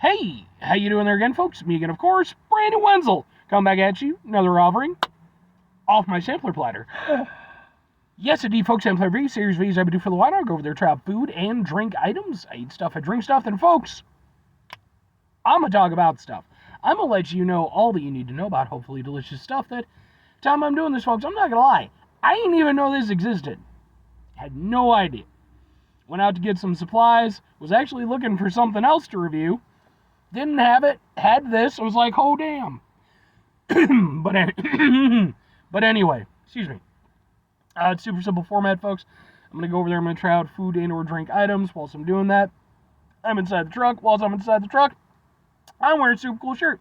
Hey, how you doing there again, folks? Me again, of course, Brandon Wenzel. Come back at you, another offering off my sampler platter. Yes, indeed, folks, sampler V, series V's I've been doing for the while. I go over there, try out food and drink items. I eat stuff, I drink stuff, and folks, I'm gonna talk about stuff. I'm gonna let you know all that you need to know about hopefully delicious stuff that time I'm doing this, folks, I'm not gonna lie. I didn't even know this existed. Had no idea. Went out to get some supplies, was actually looking for something else to review. Didn't have it, had this, I was like, oh damn. but anyway, excuse me. It's super simple format, folks. I'm going to go over there, I'm going to try out food and or drink items. Whilst I'm doing that, I'm inside the truck. Whilst I'm inside the truck, I'm wearing a super cool shirt.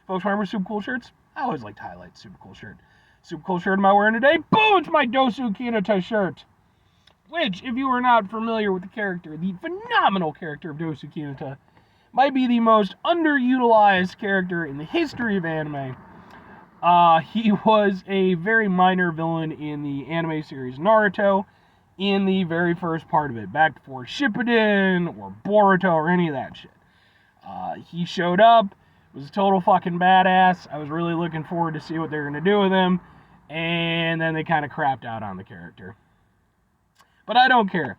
Folks, when I wear super cool shirts, I always like to highlight super cool shirt. Super cool shirt am I wearing today? Boom, it's my Dosu Kinata shirt. Which, if you are not familiar with the character, the phenomenal character of Dosu Kinata, might be the most underutilized character in the history of anime. He was a very minor villain in the anime series Naruto in the very first part of it, back before Shippuden or Boruto or any of that shit. He showed up, was a total fucking badass. I was really looking forward to see what they were going to do with him, and then they kind of crapped out on the character. But I don't care.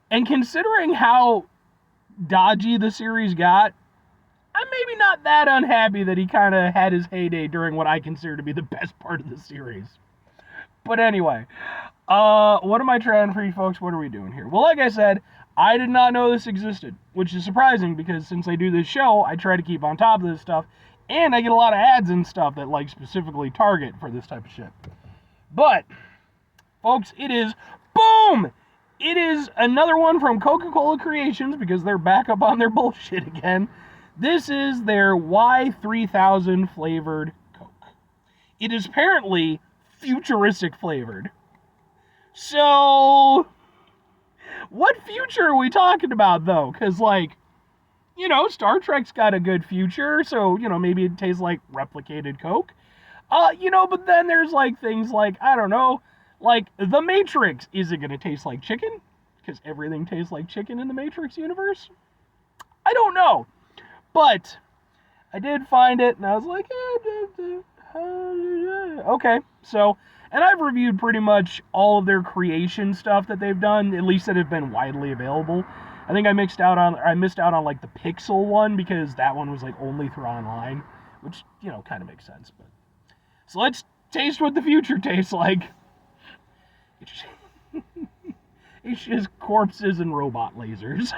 And considering how dodgy the series got, I'm maybe not that unhappy that he kind of had his heyday during what I consider to be the best part of the series. But anyway, what am I trying for you folks? What are we doing here? Well, like I said, I did not know this existed, which is surprising because since I do this show, I try to keep on top of this stuff, and I get a lot of ads and stuff that like specifically target for this type of shit. But, folks, it is, boom! It is another one from Coca-Cola Creations because they're back up on their bullshit again. This is their Y3000 flavored Coke. It is apparently futuristic flavored. So, what future are we talking about though? Because like, you know, Star Trek's got a good future, so, you know, maybe it tastes like replicated Coke. You know, but then there's like things like, I don't know, like The Matrix. Is it going to taste like chicken? Because everything tastes like chicken in the Matrix universe? I don't know. But I did find it, and I was like, okay. So, and I've reviewed pretty much all of their creation stuff that they've done, at least that have been widely available. I think I missed out on like the Pixel one because that one was like only through online, which, you know, kind of makes sense. But so let's taste what the future tastes like. It's just corpses and robot lasers.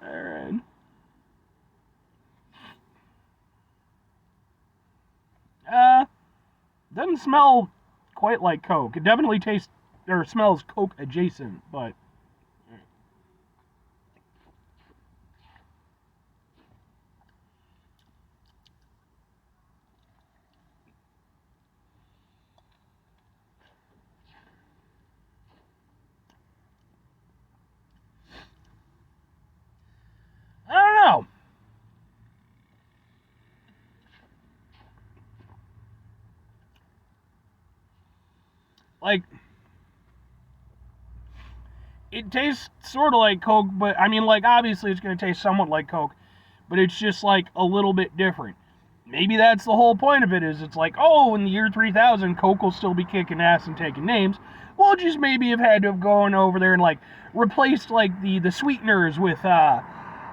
Alright. Doesn't smell quite like Coke. It definitely tastes or smells Coke adjacent, but I don't know. Like, it tastes sort of like Coke, but I mean, like, obviously it's going to taste somewhat like Coke, but it's just like a little bit different. Maybe that's the whole point of it, is it's like, oh, in the year 3000, Coke will still be kicking ass and taking names. We'll just maybe have had to have gone over there and like replaced like the sweeteners with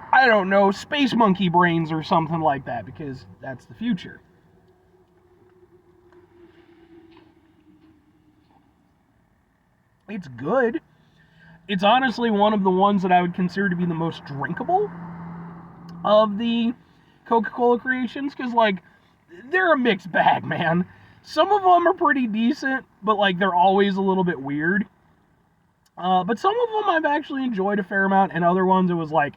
I don't know, space monkey brains or something like that, because that's the future. It's good. It's honestly one of the ones that I would consider to be the most drinkable of the Coca-Cola creations, because, like, they're a mixed bag, man. Some of them are pretty decent, but, like, they're always a little bit weird. But some of them I've actually enjoyed a fair amount, and other ones it was like,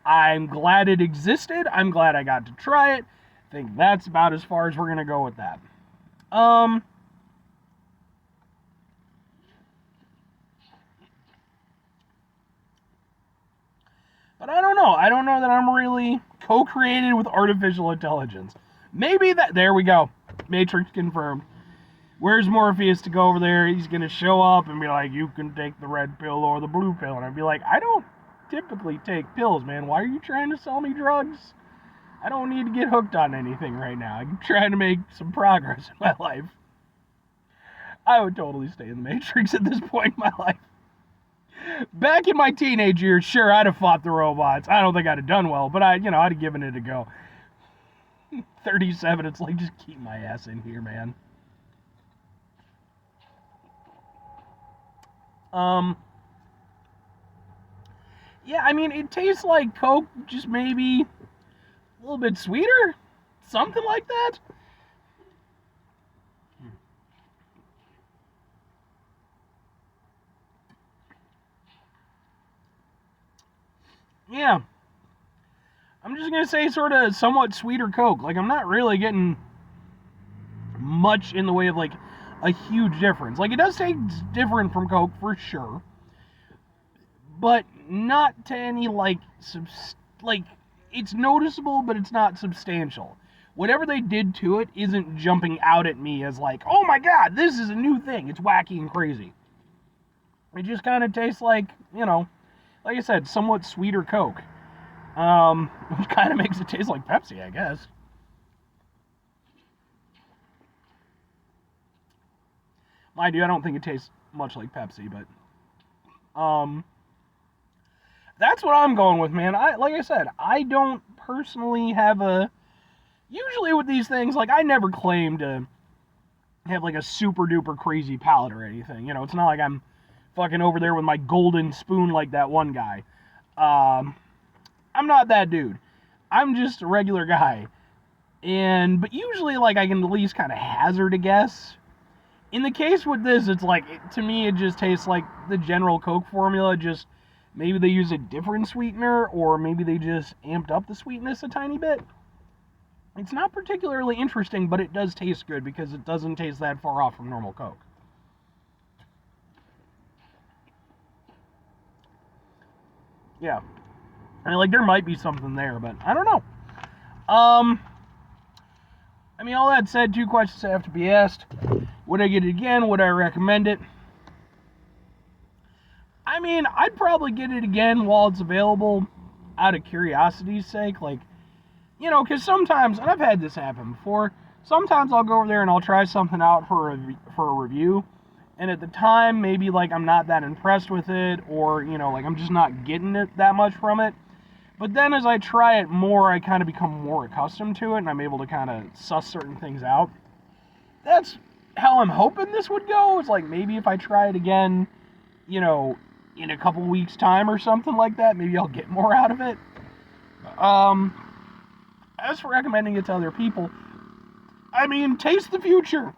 I'm glad it existed, I'm glad I got to try it. I think that's about as far as we're going to go with that. But I don't know. I don't know that I'm really co-created with artificial intelligence. Maybe that... There we go. Matrix confirmed. Where's Morpheus to go over there? He's going to show up and be like, you can take the red pill or the blue pill. And I'd be like, I don't typically take pills, man. Why are you trying to sell me drugs? I don't need to get hooked on anything right now. I'm trying to make some progress in my life. I would totally stay in the Matrix at this point in my life. Back in my teenage years, sure, I'd have fought the robots. I don't think I'd have done well, but I'd have given it a go. 37, it's like, just keep my ass in here, man. Yeah, I mean, it tastes like Coke, just maybe a little bit sweeter? Something like that? Yeah. I'm just going to say sort of somewhat sweeter Coke. Like, I'm not really getting much in the way of, like, a huge difference. Like, it does taste different from Coke, for sure. But not to any, like, it's noticeable, but it's not substantial. Whatever they did to it isn't jumping out at me as like, oh my god, this is a new thing. It's wacky and crazy. It just kind of tastes like, like I said, somewhat sweeter Coke. Which kind of makes it taste like Pepsi, I guess. Mind you, I don't think it tastes much like Pepsi, but that's what I'm going with, man. Like I said, I don't personally have usually with these things, like, I never claim to have, like, a super duper crazy palate or anything. It's not like I'm fucking over there with my golden spoon like that one guy. I'm not that dude. I'm just a regular guy. But usually, like, I can at least kind of hazard a guess. In the case with this, it's like, to me, it just tastes like the general Coke formula, just maybe they use a different sweetener, or maybe they just amped up the sweetness a tiny bit. It's not particularly interesting, but it does taste good because it doesn't taste that far off from normal Coke. Yeah. I mean, like, there might be something there, but I don't know. I mean, all that said, 2 questions have to be asked. Would I get it again? Would I recommend it? I mean, I'd probably get it again while it's available out of curiosity's sake. Like, because sometimes, and I've had this happen before, sometimes I'll go over there and I'll try something out for a review, and at the time, maybe, like, I'm not that impressed with it, or, like, I'm just not getting it that much from it. But then as I try it more, I kind of become more accustomed to it, and I'm able to kind of suss certain things out. That's how I'm hoping this would go. It's like, maybe if I try it again, in a couple weeks' time or something like that, maybe I'll get more out of it. As for recommending it to other people, I mean, taste the future.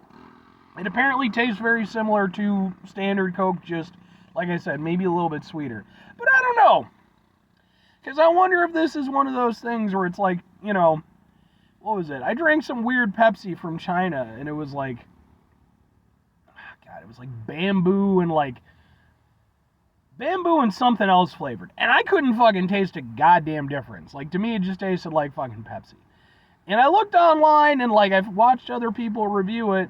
It apparently tastes very similar to standard Coke, just, like I said, maybe a little bit sweeter. But I don't know. Because I wonder if this is one of those things where it's like, what was it? I drank some weird Pepsi from China, and it was like, it was like bamboo and something else flavored. And I couldn't fucking taste a goddamn difference. Like, to me, it just tasted like fucking Pepsi. And I looked online, and, like, I've watched other people review it,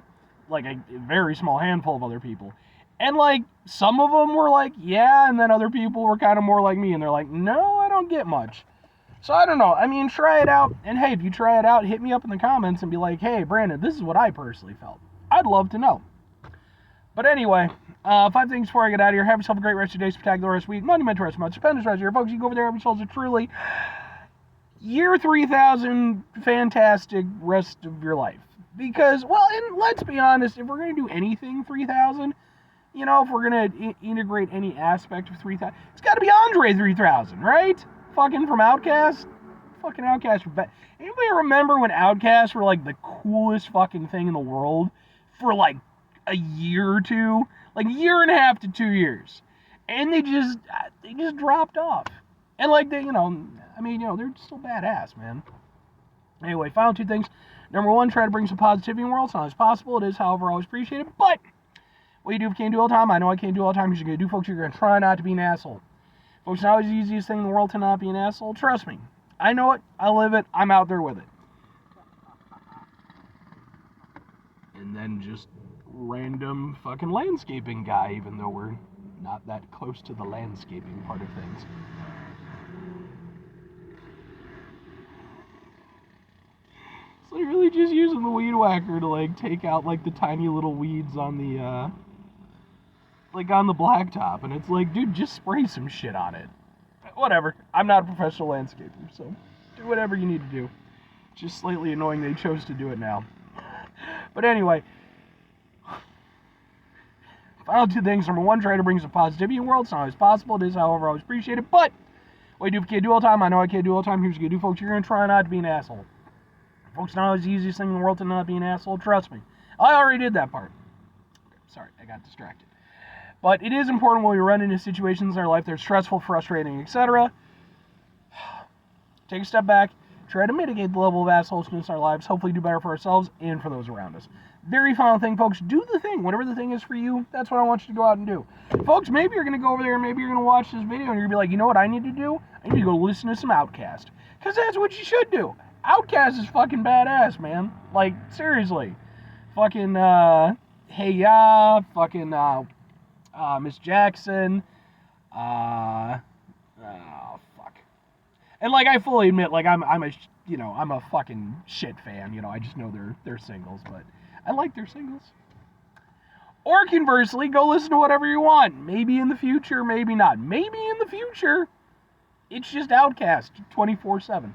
like a very small handful of other people. And, like, some of them were like, yeah, and then other people were kind of more like me, and they're like, no, I don't get much. So I don't know. I mean, try it out. And hey, if you try it out, hit me up in the comments and be like, hey, Brandon, this is what I personally felt. I'd love to know. But anyway, 5 things before I get out of here. Have yourself a great rest of your day, spectacular rest of the week. Monumental rest of the month. Stupendous rest of your folks. You go over there, have yourselves a truly Y3000 fantastic rest of your life. Because, well, and let's be honest, if we're going to do anything 3000, if we're going to integrate any aspect of 3000, it's got to be Andre 3000, right? Fucking from Outkast. Fucking Outkast. Anybody remember when Outkast were, like, the coolest fucking thing in the world for, like, a year or two? Like, a year and a half to 2 years. And they just dropped off. And, like, they're still badass, man. Anyway, final 2 things. Number 1, try to bring some positivity in the world. It's not as possible. It is, however, always appreciated. But what you do if you can't do all the time, I know I can't do all the time. You're going to do, folks. You're going to try not to be an asshole. Folks, it's not always the easiest thing in the world to not be an asshole. Trust me. I know it. I live it. I'm out there with it. And then just random fucking landscaping guy, even though we're not that close to the landscaping part of things. It's like really just using the weed whacker to like take out like the tiny little weeds on the like on the blacktop, and it's like, dude, just spray some shit on it. Whatever. I'm not a professional landscaper, so do whatever you need to do. Just slightly annoying they chose to do it now. But anyway, final two things. Number one, try to bring some positivity in the world. It's not always possible. It is, however, always appreciated. But what I do if I can't do all the time, I know I can't do all the time. Here's what you do, folks. You're going to try not to be an asshole. Folks, not always the easiest thing in the world to not be an asshole. Trust me. I already did that part. Okay, sorry, I got distracted. But it is important when we run into situations in our life that are stressful, frustrating, etc. Take a step back. Try to mitigate the level of assholeness in our lives. Hopefully do better for ourselves and for those around us. Very final thing, folks. Do the thing. Whatever the thing is for you, that's what I want you to go out and do. Folks, maybe you're going to go over there and maybe you're going to watch this video and you're going to be like, you know what I need to do? I need to go listen to some Outkast. Because that's what you should do. Outkast is fucking badass, man. Like, seriously. Fucking, Hey Ya, fucking, Miss Jackson, oh, fuck. And, like, I fully admit, like, I'm a fucking shit fan, I just know they're singles, but I like their singles. Or conversely, go listen to whatever you want. Maybe in the future, maybe not. Maybe in the future, it's just Outkast 24/7.